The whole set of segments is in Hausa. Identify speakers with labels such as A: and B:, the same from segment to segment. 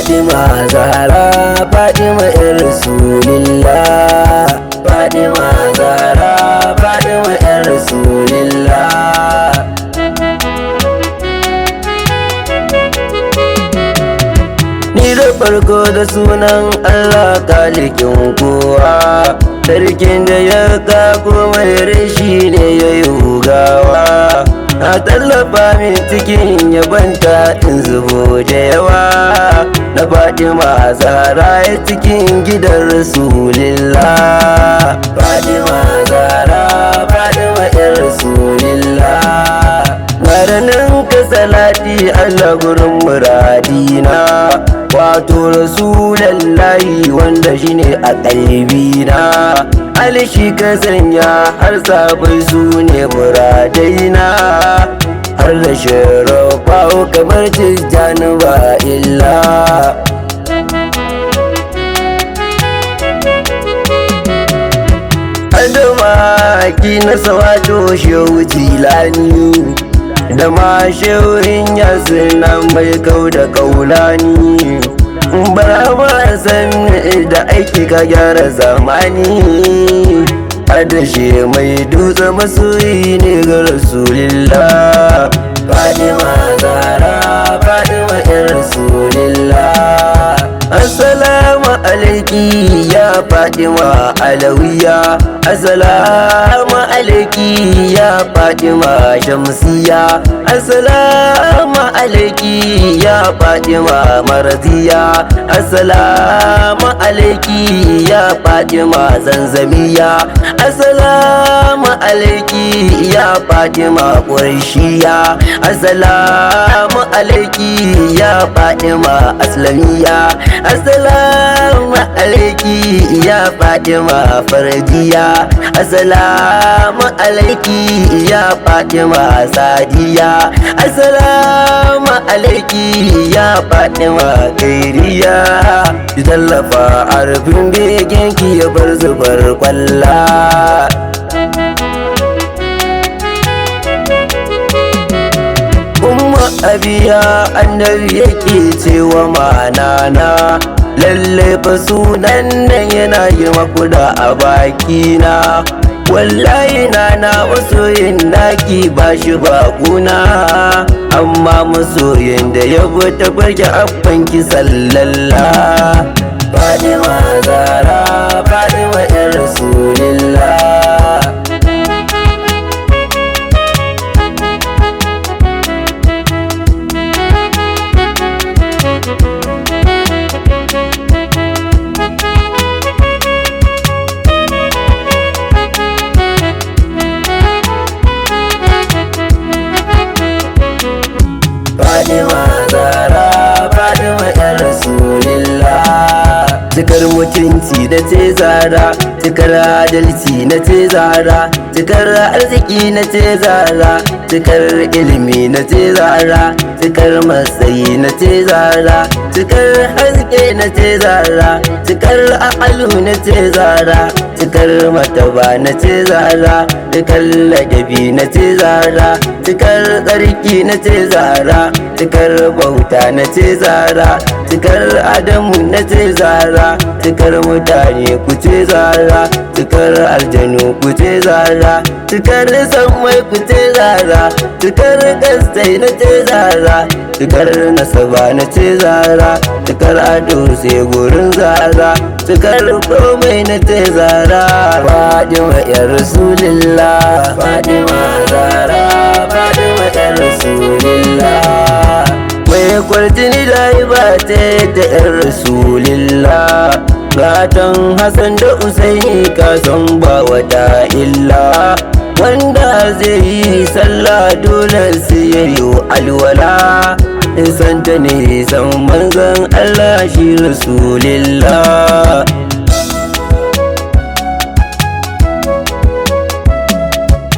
A: Fatima Zahra, Fatima ƴar Rasulillah. Fatima Zahra, Fatima ƴar Rasulillah. Ni da farko da sunan Allah kalikin kowa, sarkin da ya kago mai rashi ne ya yi hugawa. Na tallafa min cikin yabanta in zubo da yawa, na Fatima Zahra ya cikin gidan Rasulillah. Fatima Zahra, Fatima ƴar Rasulillah. Maranin ka salati Allah gurin muradina, wato Rasulallahi wanda shine a ƙalbina. Ali shi ka sanya har sabai su ne muradaina, har da sharafa kamar Tijjani ba illa. Adamaki na sawato shehu Jilani, da ma shehurin yasina mai kau da kaulani. Barama san da aiki ka gyara zamani, adashe mai dutse masoyi ne ga Rasulillah. Fatima Zahra, Fatima ƴar Rasulillah. Assalamu alaiki ya Fatima Alawiya, assalamu alaiki ya Fatima Shamsiya, assalamu alaiki ya Fatima Marziya, assalamu alaiki ya Fatima Zanzamiya, assalamu alaiki ya Fatima Qurayshiya, assalamu alaiki ya Fatima Aslamiya, assalamu alaiki ya Fatima Farjiya, assalamu alaiki ya Fatima Sadiya, assalamu alaiki ya Fatima Kairiya. Ki tallafa arfin begenki ya bar zubar kwalla. Abiya annabi yake cewa manana, lalle fa sunan nan yana girma kuda a bakina. Wallahi nana masoyin naki ba shi bakuna, amma masoyin da ya ta farki abbanki sallallah. Fatima Zahra, Fatima ƴar Rasulillah. Fatima Zahra, Fatima ƴar Rasulillah. Cikar mutunci na ce Zahra, cikar adalci na ce Zahra, cikar arziki na ce Zahra, cikar ilimi na ce Zahra, cikar matsayi na ce Zahra, cikar haske na ce Zahra, cikar aqalu na ce Zahra, cikar mataba na ce Zahra, cikar ladabi na ce Zahra, cikar tsarki na ce Zahra, cikar bauta na ce Zahra, cikar adamu na ce Zahra, cikar mutane ku ce Zahra, cikar aljanu ku ce Zahra, cikar sammai ku ce Zahra, cikar kastai na ce Zahra, cikar nasaba na ce Zahra, cikar ado sai gurin Zahra, cikar komai na ce Zahra. Fatima ƴar Rasulillah, Fatima Zahra, Fatima ƴar Rasulillah. Mai kwarjini da ba ta da ƴar Rasulillah, gatan Hassan da Usaini ka san ba wata illa. Wanda zai yi sallah dole sai ya yi alwala, in santa ne san manzon Allah shi Rasulillah.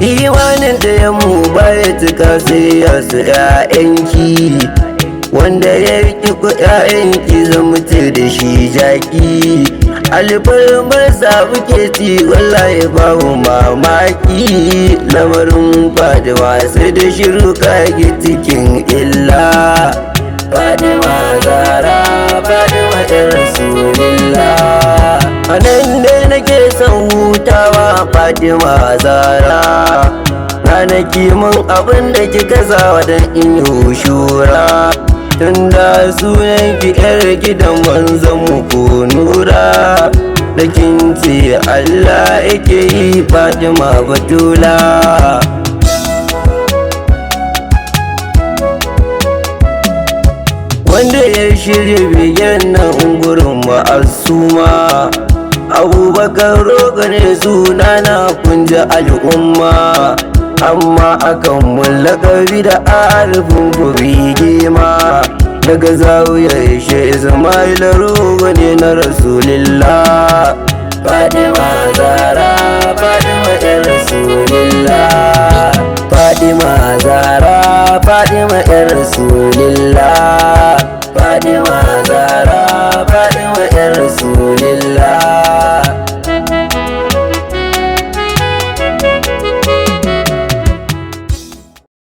A: Imanin da ya mu baya cika sai ya su ‘ya'yanki, wanda ya riƙi ku ‘ya'yanki zamutu da shi jaki. Alfarmarsa muke ci wallahi babu mamaki, lamarin Fatima sai da shiru kage cikin illa. Fatima Zahra Fatima yar Rasulillah. A nan ne nake son hutawa Fatima Zahra, ranaki mun abin da kika zawa dan in yi shura. Tunda sunan ki yar gidan manzon mu ko nura, da kin ce Allah yake yi Fatima Batula. Wanda ya shirya bigen nan gurin ma'asuma, Abubakar Roga ne sunana kunji al'umma, amma akan mun lakabi da alifin gobe gema. Daga zawiyar shi Ismail Roga ne na Rasulillah. Fatima Zahra Fatima yar Rasulillah. Fatima Zahra Fatima yar Rasulillah. Fatima Zahra Fatima yar Rasulillah.